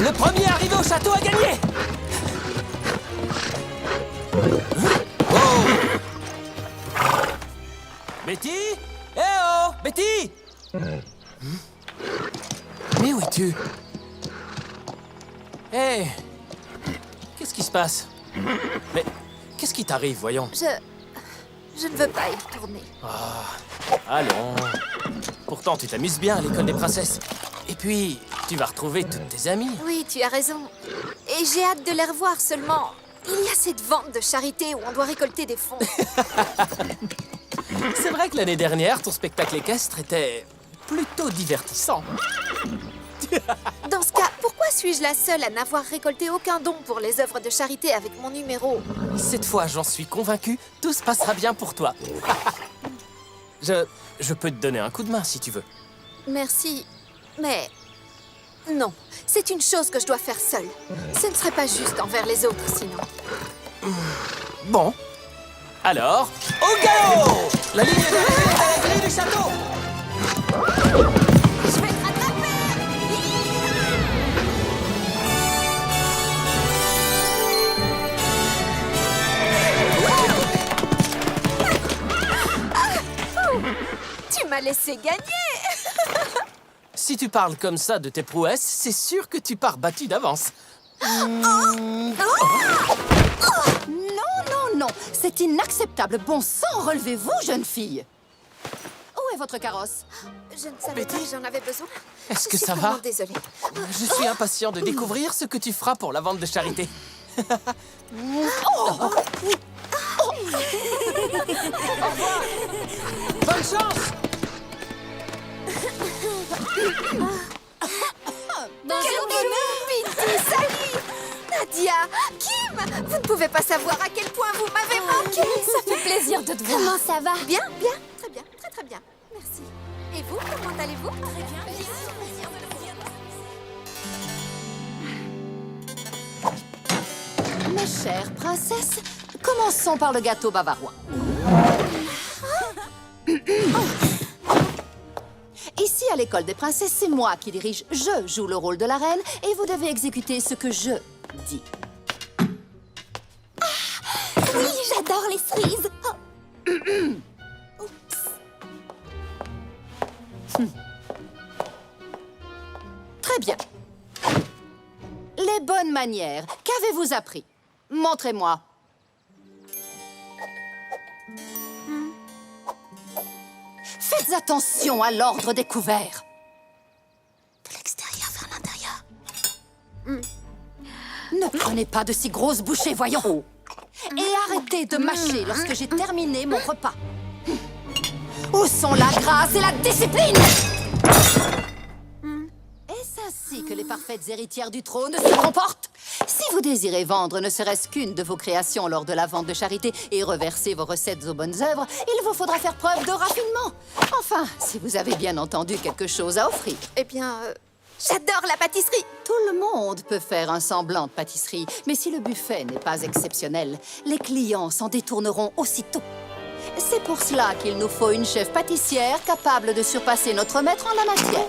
Le premier arrivé au château a gagné! Oh! Betty? Eh oh! Betty! Mais où es-tu? Hé! Qu'est-ce qui se passe? Mais qu'est-ce qui t'arrive, voyons? Je ne veux pas y retourner. Allons. Pourtant, tu t'amuses bien à l'école des princesses. Et puis, tu vas retrouver toutes tes amies. Oui, tu as raison. Et j'ai hâte de les revoir seulement. Il y a cette vente de charité où on doit récolter des fonds. C'est vrai que l'année dernière, ton spectacle équestre était plutôt divertissant. Dans ce cas, pourquoi suis-je la seule à n'avoir récolté aucun don pour les œuvres de charité avec mon numéro? Cette fois, j'en suis convaincu, tout se passera bien pour toi. Je peux te donner un coup de main si tu veux. Merci, mais non. C'est une chose que je dois faire seule. Ce ne serait pas juste envers les autres, sinon. Bon. Alors, au galop! La ligne de l'arrivée est à la grille du château! Je vais te rattraper! Tu m'as laissé gagner! Si tu parles comme ça de tes prouesses, c'est sûr que tu pars battu d'avance. Non, non, non, c'est inacceptable. Bon sang, relevez-vous, jeune fille. Où est votre carrosse? Je ne savais pas que j'en avais besoin. Est-ce que Je suis ça va? vraiment désolée. Je suis impatient de découvrir ce que tu feras pour la vente de charité. Bonne chance! Pity, salut! Nadia, Kim, vous ne pouvez pas savoir à quel point vous m'avez manqué. Ça fait plaisir de te voir. Comment ça va? Bien, bien, très bien, très très bien. Merci. Et vous, comment allez-vous? Très bien. Mes chères princesses, commençons par le gâteau bavarois. Ici, à l'école des princesses, c'est moi qui dirige. Je joue le rôle de la reine et vous devez exécuter ce que je dis. Oui, j'adore les cerises. Très bien. Les bonnes manières. Qu'avez-vous appris? Montrez-moi. Faites attention à l'ordre des couverts. De l'extérieur vers l'intérieur. Ne prenez pas de si grosses bouchées, voyons. Et arrêtez de mâcher lorsque j'ai terminé mon repas. Où sont la grâce et la discipline? Est-ce ainsi que les parfaites héritières du trône se comportent? Si vous désirez vendre ne serait-ce qu'une de vos créations lors de la vente de charité et reverser vos recettes aux bonnes œuvres, il vous faudra faire preuve de raffinement. Enfin, si vous avez bien entendu quelque chose à offrir. Eh bien, j'adore la pâtisserie. Tout le monde peut faire un semblant de pâtisserie, mais si le buffet n'est pas exceptionnel, les clients s'en détourneront aussitôt. C'est pour cela qu'il nous faut une chef pâtissière capable de surpasser notre maître en la matière.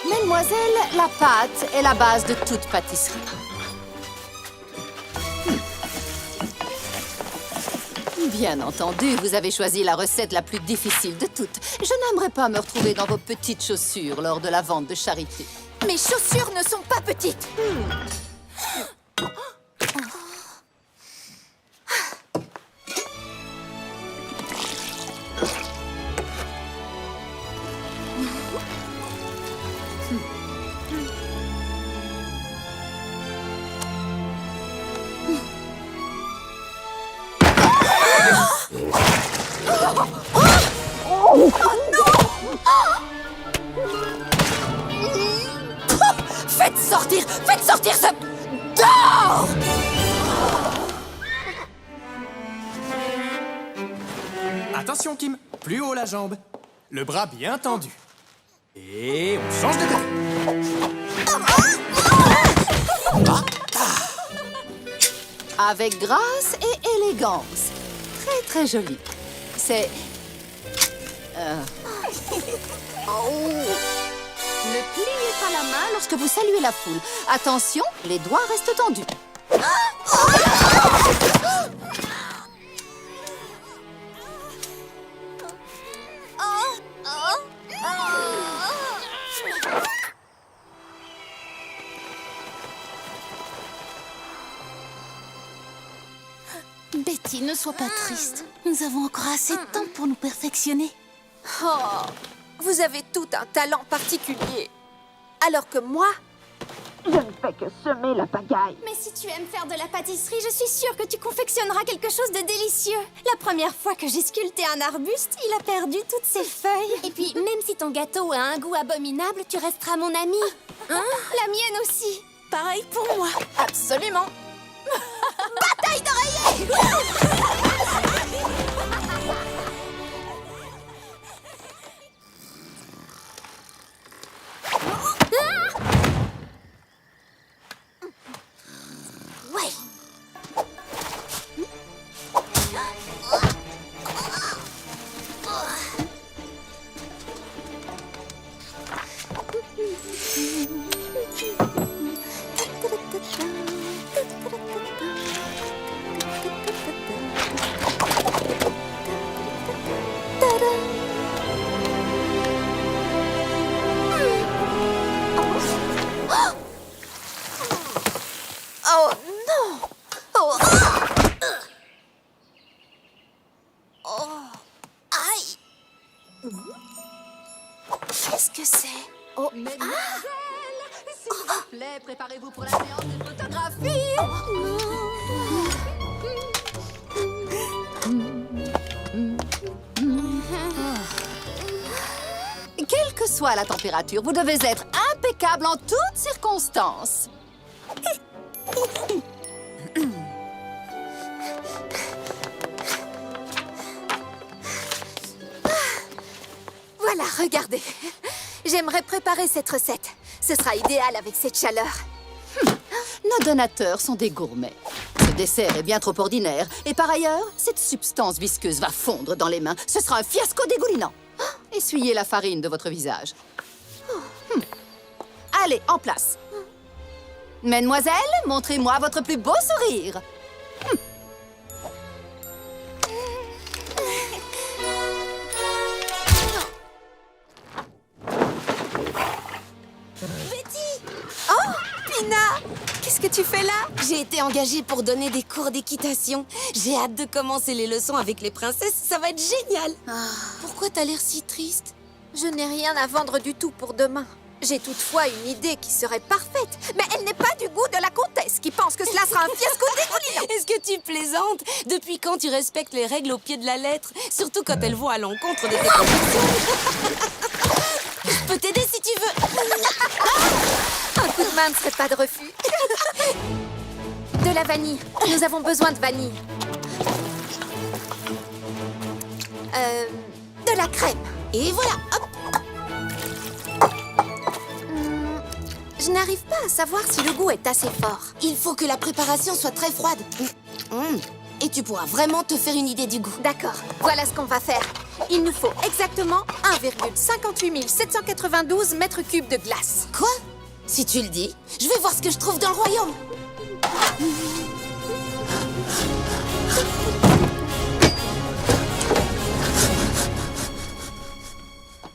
Mesdemoiselles, la pâte est la base de toute pâtisserie. Bien entendu, vous avez choisi la recette la plus difficile de toutes. Je n'aimerais pas me retrouver dans vos petites chaussures lors de la vente de charité. Mes chaussures ne sont pas petites. Faites sortir ce... Dehors! Attention, Kim. Plus haut la jambe. Le bras bien tendu. Et on change de côté. Avec grâce et élégance. Très, très joli. C'est... Ne pliez pas la la main lorsque vous saluez la foule. Attention, les doigts restent tendus. Betty, ne sois pas triste. Nous avons encore assez de temps pour nous perfectionner. Oh, vous avez tout un talent particulier. Alors que moi, je ne fais que semer la pagaille. Mais si tu aimes faire de la pâtisserie, je suis sûre que tu confectionneras quelque chose de délicieux. La première fois que j'ai sculpté un arbuste, il a perdu toutes ses feuilles. Et puis, même si ton gâteau a un goût abominable, tu resteras mon amie. Hein? La mienne aussi. Pareil pour moi. Absolument. Bataille d'oreiller! Ouais. Oh non! Oh! Oh! Aïe! Qu'est-ce que c'est? Oh! Mesdemoiselles, s'il vous plaît, préparez-vous pour la séance de photographie. Quelle que soit la température, vous devez être impeccable en toutes circonstances. Voilà, regardez. J'aimerais préparer cette recette. Ce sera idéal avec cette chaleur. Nos donateurs sont des gourmets. Ce dessert est bien trop ordinaire. Et par ailleurs, cette substance visqueuse va fondre dans les mains. Ce sera un fiasco dégoulinant. Essuyez la farine de votre visage. Allez, en place. Mesdemoiselles, montrez-moi votre plus beau sourire. Oh, Pina! Qu'est-ce que tu fais là? J'ai été engagée pour donner des cours d'équitation. J'ai hâte de commencer les leçons avec les princesses, ça va être génial. Pourquoi t'as l'air si triste? Je n'ai rien à vendre du tout pour demain. J'ai toutefois une idée qui serait parfaite, mais elle n'est pas du goût de la comtesse qui pense que cela sera un fiasco dégoulinant. Est-ce que tu plaisantes? Depuis quand tu respectes les règles au pied de la lettre? Surtout quand elles vont à l'encontre de tes convictions. Je peux t'aider si tu veux. Un coup de main ne serait pas de refus. De la vanille. Nous avons besoin de vanille. De la crème. Et voilà, hop. Je n'arrive pas à savoir si le goût est assez fort. Il faut que la préparation soit très froide. Et tu pourras vraiment te faire une idée du goût. D'accord, voilà ce qu'on va faire. Il nous faut exactement 1,58 792 mètres cubes de glace. Quoi? Si tu le dis, je vais voir ce que je trouve dans le royaume.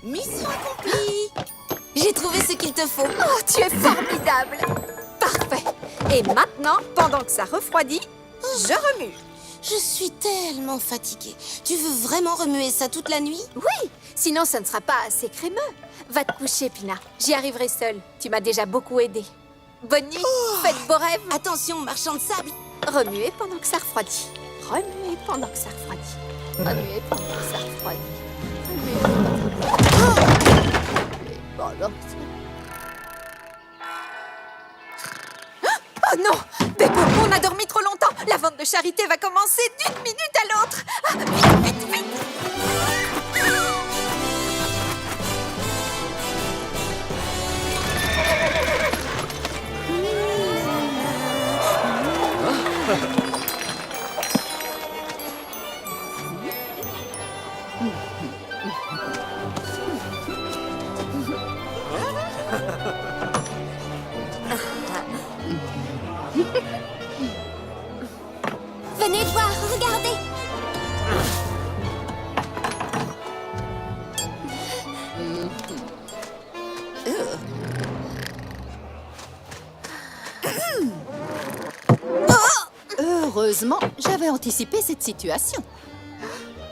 Mission accomplie. J'ai trouvé ce qu'il te faut. Oh, tu es formidable! Parfait. Et maintenant, pendant que ça refroidit, je remue. Je suis tellement fatiguée. Tu veux vraiment remuer ça toute la nuit? Oui, sinon ça ne sera pas assez crémeux. Va te coucher, Pina. J'y arriverai seule. Tu m'as déjà beaucoup aidée. Bonne nuit, faites beaux rêves. Attention, marchand de sable. Remuez pendant que ça refroidit. Remuez pendant que ça refroidit. Remuez pendant que ça refroidit. Remuez pendant que ça refroidit. Voilà. Oh non! Beppo, on a dormi trop longtemps! La vente de charité va commencer d'une minute à l'autre! Ah, vite, vite, vite! Heureusement, j'avais anticipé cette situation.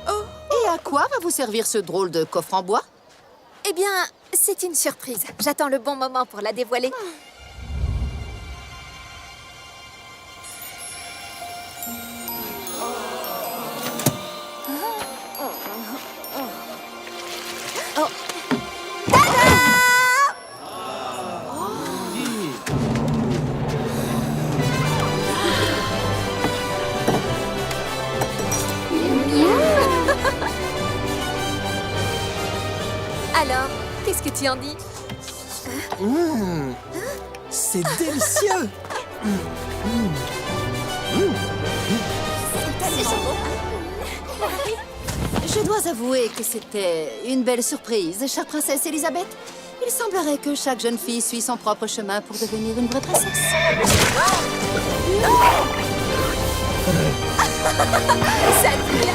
Et à quoi va vous servir ce drôle de coffre en bois? Eh bien, c'est une surprise. J'attends le bon moment pour la dévoiler. Alors, qu'est-ce que tu en dis? C'est délicieux. Je dois avouer que c'était une belle surprise, chère princesse Elisabeth. Il semblerait que chaque jeune fille suit son propre chemin pour devenir une vraie princesse. Ça te plaît?